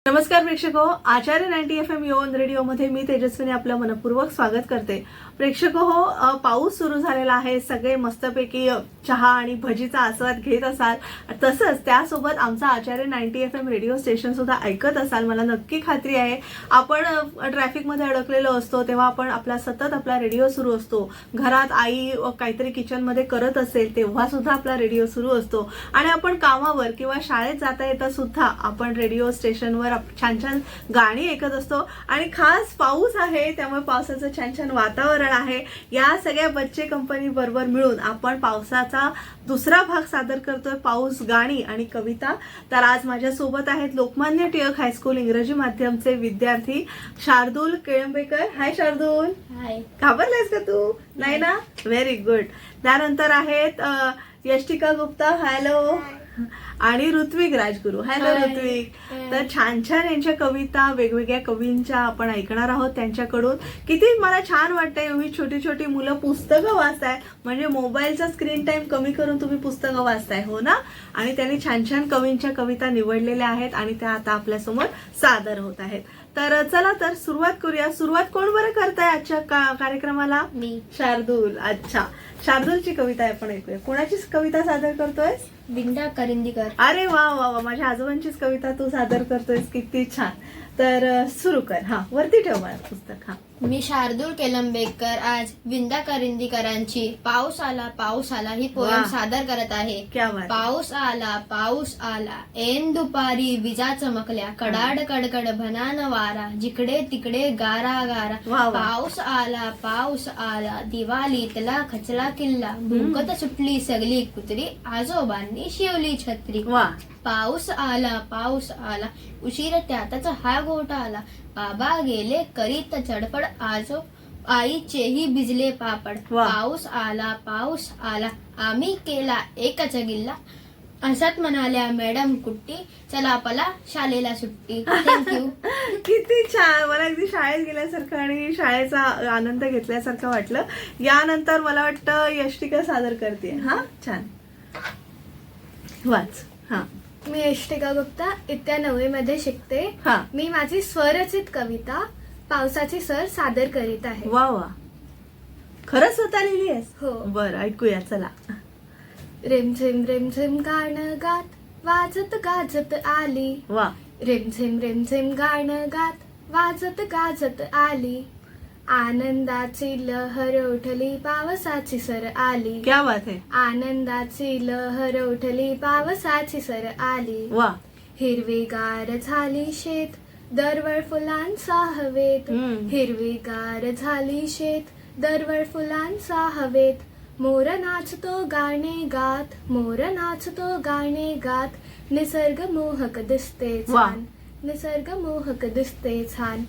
नमस्कार प्रेक्षको, आचार्य 90 FM योन रेडिओमध्ये मी तेजस्विनी आपलं मनपूर्वक स्वागत करते. प्रेक्षको हो, पाऊस सुरू झालेला आहे. सगळे मस्तपैकी चहा आणि भजीचा आस्वाद घेत असाल, तसंच त्यासोबत आमचा आचार्य 90 FM रेडिओ स्टेशन सुद्धा ऐकत असाल. मला नक्की खात्री आहे आपण ट्रॅफिकमध्ये अडकलेलो असतो तेव्हा आपण सतत आपला रेडिओ सुरू असतो. घरात आई काहीतरी किचनमध्ये करत असेल तेव्हा सुद्धा आपला रेडिओ सुरू असतो आणि आपण कामावर किंवा शाळेत जाता येता सुद्धा आपण रेडिओ स्टेशनवर छान छान गाणी ऐकत असतो. आणि खास पाऊस आहे त्यामुळे पावसाचं छान छान वातावरण आहे. या सगळ्या बच्चे कंपनी बरोबर मिळून आपण पावसाचा दुसरा भाग सादर करतोय, पाऊस गाणी आणि कविता. तर आज माझ्या सोबत आहेत लोकमान्य टिळक हायस्कूल इंग्रजी माध्यमचे विद्यार्थी शार्दूल केळंबेकर. हाय शार्दूल. हाय. घाबरलायस का तू? नाही ना? Very good. त्यानंतर आहेत यष्टिका गुप्ता. हॅलो. आणि ऋत्विक राजगुरू. हॅलो ऋत्विक. तर छान छान यांच्या कविता वेगवेगळ्या कवींच्या आपण ऐकणार आहोत त्यांच्याकडून. किती मला छान वाटतंय, एवढी छोटी छोटी मुलं पुस्तकं वाचताय, म्हणजे मोबाईलचा स्क्रीन टाइम कमी करून तुम्ही पुस्तकं वाचताय, हो ना? आणि त्यांनी छान छान कवींच्या कविता निवडलेल्या आहेत आणि त्या आता आपल्यासमोर सादर होत आहेत. तर चला तर सुरुवात करूया. सुरुवात कोण बरं करताय आजच्या कार्यक्रमाला? मी. शार्दूल. अच्छा, शार्दूलची कविता आपण ऐकूया. कोणाची कविता सादर करतोय? विंदा करंदीकर. अरे वा वा वा, माझ्या आजोबांचीच कविता तू सादर करतोयस, किती छान. तर सुरू कर. हा, वरती ठेव मला पुस्तक. हा. मी शार्दूल केळंबेकर आज विंदा करंदीकरांची पाऊस आला ही पोयम वाह. सादर करत आहे. क्या बात. पाऊस आला ऐन दुपारी विजा चमकल्या, कडाड कडकड भनान वारा, जिकडे तिकडे गारा गारा. वाह, वाह. पाऊस आला दिवाळीतला खचला किल्ला, भुंकत सुटली सगळी कुत्री, आजोबांनी शिवली छत्री. वा. पाऊस आला उशीर त्यातच हा गोटा आला, बाबा गेले करीत चडपड, आजो आईचेही भिजले पापड. वा. पाऊस आला आम्ही केला एकच गिल्ला, असत म्हणाल्या मॅडम कुट्टी, चला पला शाळेला सुट्टी. थँक्यू. किती छान. मला अगदी शाळेत गेल्यासारखं आणि शाळेचा आनंद घेतल्यासारखं वाटलं. यानंतर मला वाटतं यष्टिका सादर करते. हा, छान वाच. हा. मी यष्टिका गुप्ता इयत्ता 9वी मध्ये शिकते. हा. मी माझी स्वरचित कविता पावसाची सर सादर करीत आहे. वा वा, खरंच स्वतः लिहिली आहेस? हो. बरं, ऐकूया चला. रेमझेम गाणं गात वाजत गाजत आली, वा. रेमझेम गाणं गात वाजत गाजत आली, आनंदाची लहर उठली पावसाची सर आली. क्या बात है. आनंदाची लहर उठली पावसाची सर आली, वा. हिरवीगार झाली शेत दरवळ फुलांचा हवेत, हिरवीगार झाली शेत दरवळ फुलांचा हवेत, मोर नाचतो गाणे गात, निसर्ग मोहक दिसते छान, निसर्ग मोहक दिसते छान.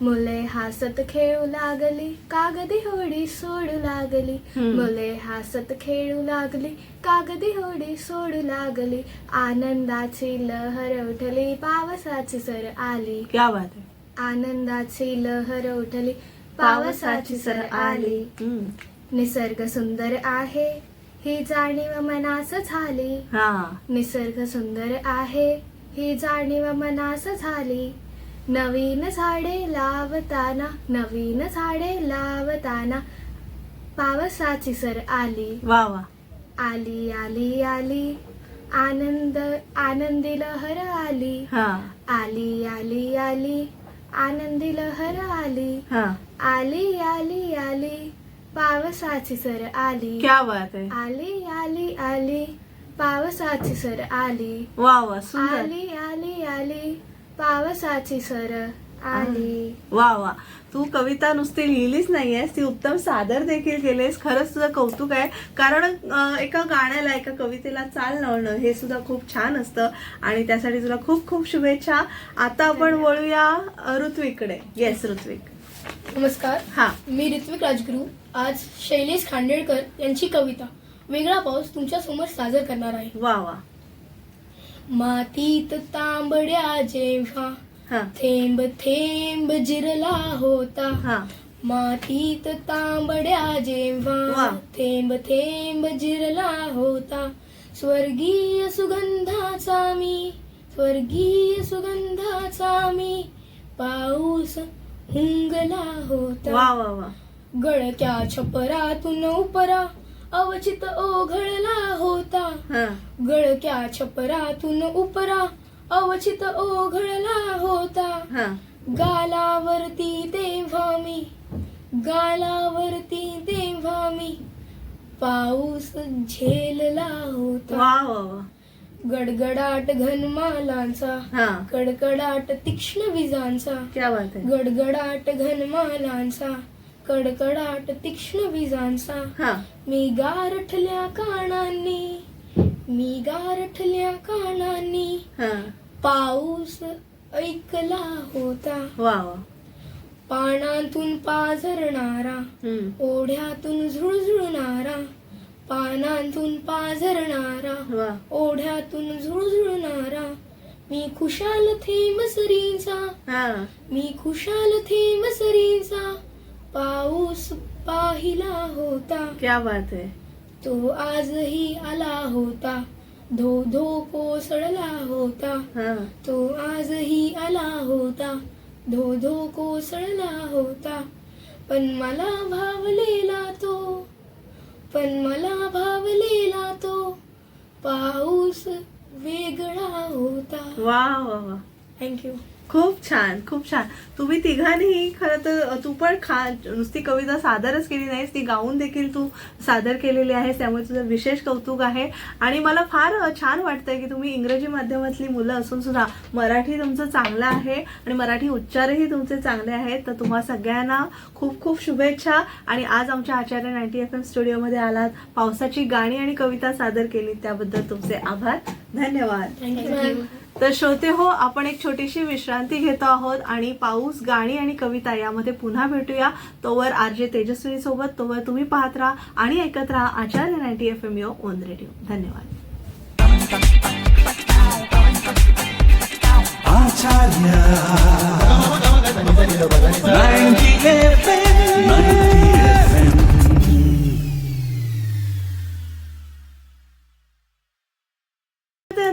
मुले हसत खेळू लागली, कागदी होडी सोडू लागली, मुले हसत खेळू लागली, कागदी होडी सोडू लागली, आनंदाची लहर उठली पावसाची सर आली. क्या बात है. आनंदाची लहर उठली पावसाची सर आली. निसर्ग सुंदर आहे ही जाणीव मनास झाली, हा. निसर्ग सुंदर आहे ही जाणीव मनास झाली, नवीन झाडे लावताना पावसाची सर आली. वा वा. आली आनंदी लहर आली, हा. आली आनंदी लहर आली, हा. आली पावसाची सर आली. क्या बात है. आली पावसाची सर आली. वा वा, सुंदर. आली पावसाची सर आली. वा वा, तू कविता नुसती लिहिलीच नाहीयेस, ती उत्तम सादर देखील केलेस. खरंच तुझं कौतुक आहे, कारण एका गाण्याला एका कवितेला चाल लावणं हे सुद्धा खूप छान असतं आणि त्यासाठी तुला खूप खूप शुभेच्छा. आता आपण वळूया ऋत्विककडे. येस ऋत्विक. नमस्कार. हा. मी ऋत्विक राजगुरू आज शैलेश खांडेलकर यांची कविता वेगळा पाऊस तुमच्या समोर सादर करणार आहे. वा वा. मातीत तांबड्या जेव्हा हा. थेंब थेंब जिरला होता, हा. मातीत तांबड्या जेव्हा वा. थेंब थेंब जिरला होता, स्वर्गीय सुगंधाचा मी स्वर्गीय सुगंधाचा मी पाऊस हुंगला होता. वा वा वा. गळक्या छपरातून उपरा अवचित ओघळला होता. हा. गळक्या छपरातून उपरा अवचित ओघळला होता. हा. गालावरती तेव्हा मी पाऊस झेलला होता. वा वा वा. गडगडाट घनमालांचा, हा. कडकडाट तीक्ष्ण विजांचा. क्या बात आहे. गडगडाट घनमालांचा, कडकडाट तीक्ष्ण विजांचा. हा. मी गारठल्या कानांनी हा. पाऊस ऐकला होता. वा वा. पानांतून पाझरणारा, ओढ्यातून झुळझुळणारा. पानांतून पाझरणारा, वा. ओढ्यातून झुळझुळणारा. मी खुशाल थेंब सरींचा, हा. मी खुशाल थेंब सरींचा पाऊस पाहिला होता. क्या बात आहे. तो आजही आला होता, धो धो कोसळला होता. हा. तो आजही आला होता, धो धो कोसळला होता. पण मला भावलेला तो पाऊस वेगळा होता. वा वा वा. थँक्यू. खूप छान, खूप छान. तुम्ही तिघांनीही खरं तर तू पण नुसती कविता सादरच केली नाहीस, ती गाऊन देखील तू सादर केलेली आहेस, त्यामुळे तुझं विशेष कौतुक आहे. आणि मला फार छान वाटतंय की तुम्ही इंग्रजी माध्यमातली मुलं असून सुद्धा मराठी तुमचं चांगलं आहे आणि मराठी उच्चारही तुमचे चांगले आहेत. तर तुम्हा सगळ्यांना खूप खूप शुभेच्छा. आणि आज आमच्या आचार्य 90 FM स्टुडिओमध्ये आलात, पावसाची गाणी आणि कविता सादर केली, त्याबद्दल तुमचे आभार. धन्यवाद. थँक्यू. तर श्रोते हो, आपण एक छोटीशी विश्रांती घेतो आहोत आणि पाऊस, गाणी आणि कविता यामध्ये पुन्हा भेटूया. तोवर RJ तेजस्विनी सोबत. तोवर तुम्ही पाहत राहा आणि ऐकत राहा आचार्य 90 FM यो ओन रेडिओ. धन्यवाद. आचार्य 90 FM.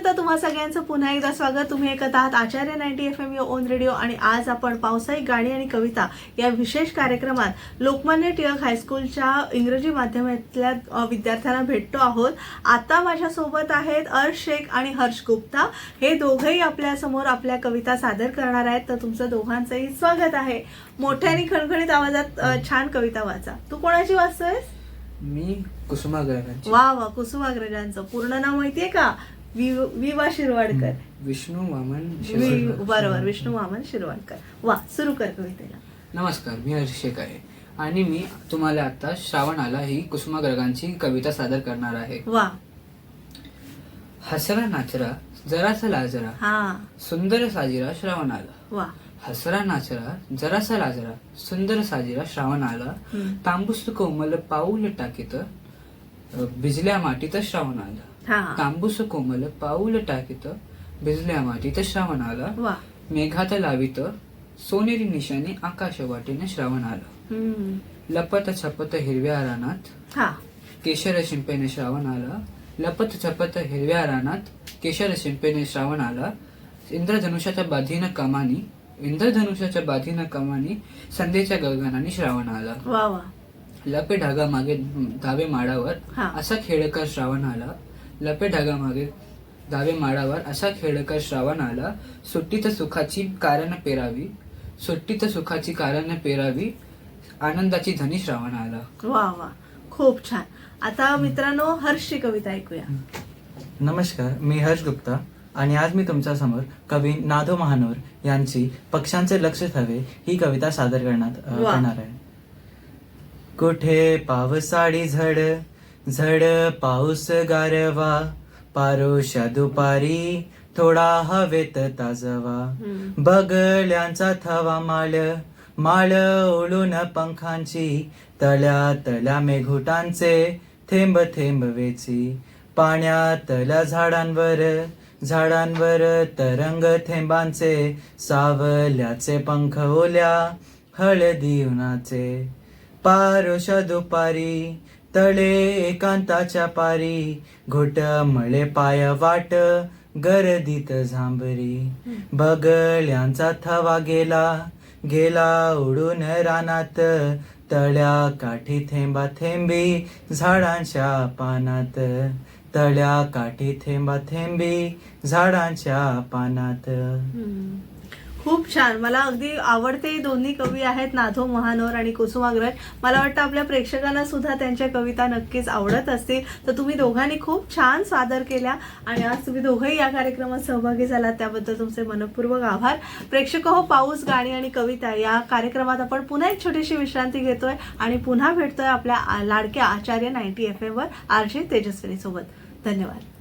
तर तुम्हा सगळ्यांचं पुन्हा एकदा स्वागत. तुम्ही ऐकत आहात आचार्य 90 FM यो ओन रेडिओ. आणि आज आपण पावसाळी गाणी आणि कविता या विशेष कार्यक्रमात लोकमान्य टिळक हायस्कूलच्या इंग्रजी माध्यमातल्या विद्यार्थ्यांना भेटतो आहोत. आता माझ्यासोबत आहेत अर्श शेख आणि हर्ष गुप्ता. हे दोघंही आपल्या समोर आपल्या कविता सादर करणार आहेत. तर तुमचं दोघांचंही स्वागत आहे. मोठ्या आणि खणखणीत आवाजात छान कविता वाचा. तू कोणाची वाचतोयस? मी कुसुमाग्रजांची. वा वा. कुसुमाग्रजांचं पूर्ण नाव माहितीये का? विवा शिरवाडकर. विष्णू वामन बरोबर, विष्णू वामन शिरवाडकर. वा, सुरू कर कवितेला. नमस्कार, मी हर्षेक आहे आणि मी तुम्हाला आता श्रावण आला ही कुसुमाग्रजांची कविता सादर करणार आहे. वा. हसरा नाचरा जरासा लाजरा, हा. सुंदर साजिरा श्रावण आला. वा. हसरा नाचरा जरासा लाजरा, सुंदर साजिरा श्रावण आला. तांबूस कोमल पाऊल टाकीत भिजल्या मातीत श्रावण आला. हा. तांबूस कोमल पाऊल टाकीत भिजल्या मातीत श्रावण आला. वा. मेघात लावित सोनेरी निशाणी आकाश वाटेने श्रावण आला. लपत छपत हिरव्या रानात हा. केशर शिंपेने श्रावण आला. लपत छपत हिरव्या रानात केशर शिंपेने श्रावण आला. इंद्रधनुष्याच्या बाधीनं कमानी संध्येच्या गगनाने श्रावण आला. वा वा. लपे ढागा मागे धावे माडावर हा. असा खेळकर श्रावण आला. लपे ढागा मागे धावे माडावर असा खेळकर श्रावण आला. सुट्टीत सुखाची कारण पेरावी आनंदाची धनी श्रावण आला. वा वा. खूप छान. आता मित्रांनो, हर्षची कविता ऐकूया. नमस्कार, मी हर्ष गुप्ता आणि आज मी तुमच्या समोर कवी नादो महानोर यांची पक्ष्यांचे लक्ष हवे ही कविता सादर करणार आहे. कुठे पावसाळी झड झड पाऊस गारवा, पारोशा दुपारी थोडा हवेत ताजवा. बगल्यांचा थवा माळ ओळून पंखांची, तल्या मेघुटांचे थेंब थेंब वेची. पाण्यातल्या झाडांवर तरंग थेंबांचे, सावल्याचे पंख ओल्या हळदी उन्हाचे. पारोशा दुपारी तळे एकांताच्या पारी, घोट मळे पाय वाट गर्दीत झांबरी बगळ्यांचा थवा गेला गेला उडून रानात तळ्या काठी थेंबा थेंबी झाडांच्या पानात तळ्या काठी थेंबा थेंबी झाडांच्या पानात. खूप छान. मला अगदी आवडते दोन्ही कवी आहेत, नाथो महानोर आणि कुसुमाग्रज. मला वाटतं आपल्या प्रेक्षकांना सुद्धा त्यांच्या कविता नक्कीच आवडत असतील. तर तुम्ही दोघांनी खूप छान सादर केल्या आणि आज तुम्ही दोघंही या कार्यक्रमात सहभागी झालात त्याबद्दल तुमचे मनपूर्वक आभार. प्रेक्षक हो, पाऊस, गाणी आणि कविता या कार्यक्रमात आपण पुन्हा एक छोटीशी विश्रांती घेतोय आणि पुन्हा भेटतोय आपल्या लाडक्या आचार्य 90 FM वर RJ तेजस्विनी सोबत. धन्यवाद.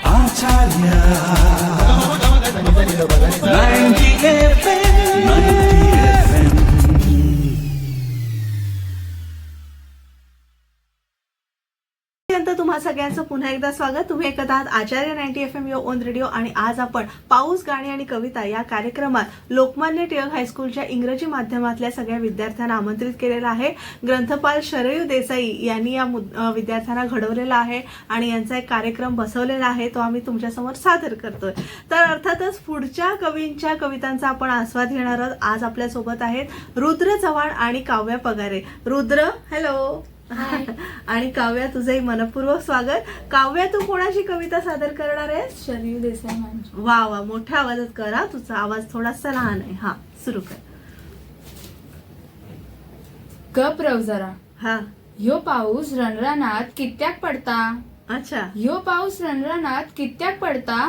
आचार्य 90 FM. तुम्हा सगळ्यांचं पुन्हा एकदा स्वागत. तुम्ही ऐकत आहात आचार्य 90 FM यो ऑन रेडिओ आणि आज आपण पाऊस, गाणी आणि कविता या कार्यक्रमात लोकमान्य टिळक हायस्कूलच्या इंग्रजी माध्यमातल्या सगळ्या विद्यार्थ्यांना आमंत्रित केलेलं आहे. ग्रंथपाल शरयू देसाई यांनी या विद्यार्थ्यांना घडवलेला आहे आणि यांचा एक कार्यक्रम बसवलेला आहे, तो आम्ही तुमच्यासमोर सादर करतोय. तर अर्थातच पुढच्या कवींच्या कवितांचा आपण आस्वाद घेणार आहोत. आज आपल्यासोबत आहेत रुद्र चव्हाण आणि काव्या पगारे. रुद्र, हॅलो. आणि काव्या, तुझंही मनपूर्वक स्वागत. काव्या, तू कोणाची कविता सादर करणार आहेस? शरयू देसाई यांची. वा वा, मोठ्या आवाजात करा, तुझा आवाज थोडासा लहान आहे. हा, सुरू कर. गप रव जरा, हा, ह्यो पाऊस रणरानात कित्याक पडता. अच्छा. ह्यो पाऊस रणरानात कित्याक पडता.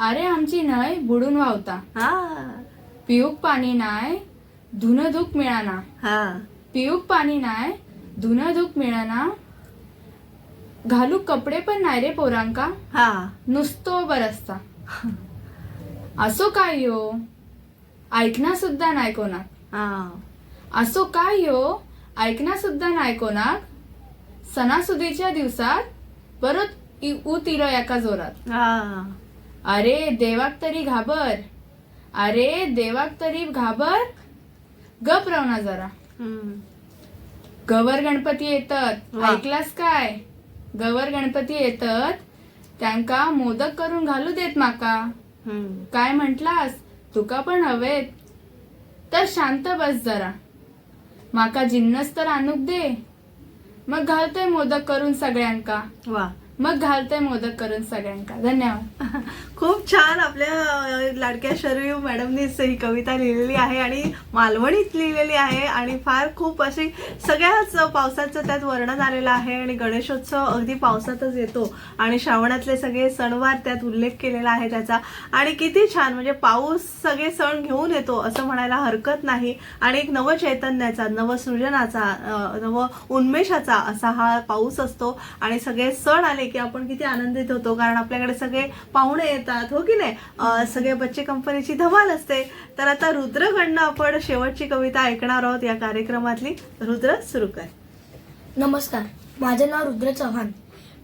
अरे आमची न्हंय बुडून व्हावता. हा पिऊक पाणी नाय धुनधूक मिळाना. हा पिऊक पाणी नाय धुनधूक मिळाना. घालूक कपडे पण नाय रे पोरांका. हा नुसतो बरसता. असो काय ह्यो ऐकना सुद्धा नाय कोणाक. हा असो काय ह्यो ऐकना सुद्धा नाय कोणाक. सणासुदीच्या दिवसात परत ऊत इलो एका जोरात. हा अरे देवाक तरी घाबर. अरे देवाक तरी घाबर. गप राव ना जरा. हम्म. गवर गणपती येतात. वा. ऐकलास काय. गवर गणपती येतात त्यांका मोदक करून घालू देत माका. हम्म. काय म्हंटलास तुका पण हवेत तर शांत बस जरा. माका जिन्नस तर आणूक दे. मग घालतोय मोदक करून सगळ्यांका. वा, मग घालतोय मोदक करून सगळ्यांका. धन्यवाद. खूप छान. आपल्या लाडक्या शरयू मॅडमनीच ही कविता लिहिलेली आहे आणि मालवणीत लिहिलेली आहे आणि फार खूप अशी सगळ्याच पावसाचं त्यात वर्णन आलेलं आहे आणि गणेशोत्सव अगदी पावसातच येतो आणि श्रावणातले सगळे सणवार त्यात उल्लेख केलेला आहे त्याचा. आणि किती छान, म्हणजे पाऊस सगळे सण घेऊन येतो असं म्हणायला हरकत नाही आणि एक नवचैतन्याचा, नवसृजनाचा, नव उन्मेषाचा असा हा पाऊस असतो आणि सगळे सण आले की आपण किती आनंदित होतो कारण आपल्याकडे सगळे पाहुणे येतात, हो की नाही. सगळे बच्चे कंपनीची धमाल असते. तर आता रुद्रकडनं आपण शेवटची कविता ऐकणार आहोत या कार्यक्रमातली. रुद्र, सुरू कर. नमस्कार, माझे नाव रुद्र चव्हाण.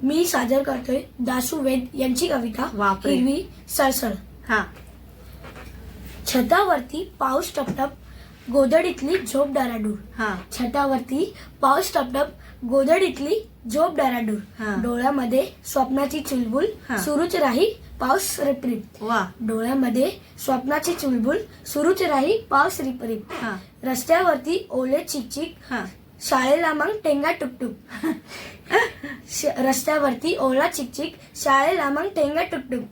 मी सादर करतोय दासू वेद यांची कविता बापरे. हिरवी सळसळ. हा. छतावरती पाऊस टपटप गोधडीतली झोप डाराडूर. हा. छतावरती पाऊस टपटप गोधडीतली झोप डाराडूर. हा. डोळ्यामध्ये स्वप्नाची चुलबुल हा. सुरूच राही पाऊस रिपरिप. वा. डोळ्यामध्ये स्वप्नाची चुलबुल सुरूच राही पाऊस रिपरिप. हा. रस्त्यावरती ओले चिकचिक हा. शाळेला मग टेंगा टुकटुक. रस्त्यावरती ओला चिकचिक शाळेला मग टेंगा टुकटुक.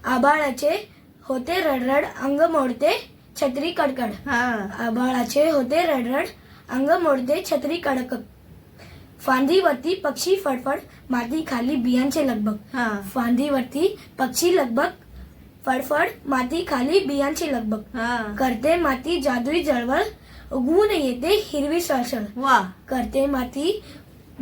आबाळाचे होते रडरड अंग मोडते छत्री कडकड. हा. आबाळाचे होते रडरड अंग मोडते छत्री कडकड. फांदीवरती पक्षी फडफड माती खाली बियांचे लगबग. हा. फांदीवरती पक्षी लगबग फडफड माती खाली बियांची लगबग. हा. करते माती जादुई जळवळ उगवून येते हिरवी सळसळ. वा. करते माती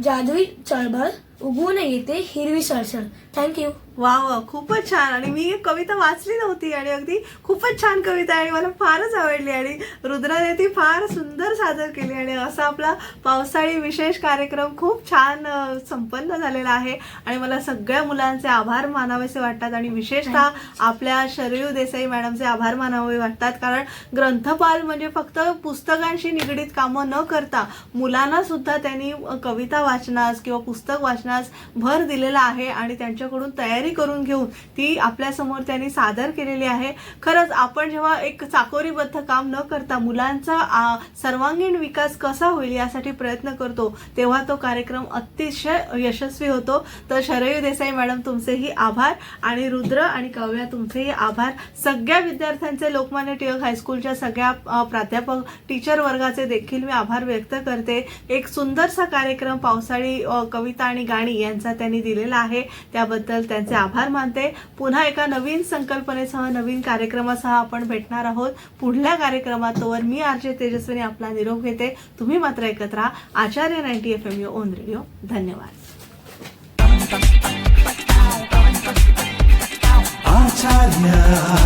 जादुई चळबळ उगवून येते हिरवी सळसळ. थँक्यू. वा वा, खूपच छान. आणि मी एक कविता वाचली नव्हती आणि अगदी खूपच छान कविता आहे आणि मला फारच आवडली आणि रुद्राने ती फार सुंदर सादर केली आणि असा आपला पावसाळी विशेष कार्यक्रम खूप छान संपन्न झालेला आहे. आणि मला सगळ्या मुलांचे आभार मानावेसे वाटतात आणि विशेषतः आपल्या शरयू देसाई मॅडमचे आभार मानावे वाटतात, कारण ग्रंथपाल म्हणजे फक्त पुस्तकांशी निगडीत कामं न करता मुलांना सुद्धा त्यांनी कविता वाचनास किंवा पुस्तक वाचनास भर दिलेला आहे आणि त्यांच्याकडून तयारी करून घेऊन ती आपल्यासमोर त्यांनी सादर केलेली आहे. खरंच आपण जेव्हा एक चाकोरीबद्ध काम न करता मुलांचा सर्वांगीण विकास कसा होईल यासाठी प्रयत्न करतो तेव्हा तो कार्यक्रम अतिशय यशस्वी होतो. तर शरयू देसाई मॅडम तुमचेही आभार आणि रुद्र आणि काव्या तुमचेही आभार. सगळ्या विद्यार्थ्यांचे, लोकमान्य टिळक हायस्कूलच्या सगळ्या प्राध्यापक टीचर वर्गाचे देखील मी आभार व्यक्त करते. एक सुंदरसा कार्यक्रम पावसाळी कविता आणि गाणी यांचा त्यांनी दिलेला आहे, त्याबद्दल त्यांचे आभार मानते. पुन्हा एका नवीन संकल्पनेसह, नवीन कार्यक्रमासह आपण भेटणार आहोत पुढल्या कार्यक्रमात. तोवर मी आरजे तेजस्विनी आपला निरोप घेते. तुम्ही मात्र ऐकत राहा आचार्य 90 FM ओन रेडिओ. धन्यवाद. आचार्य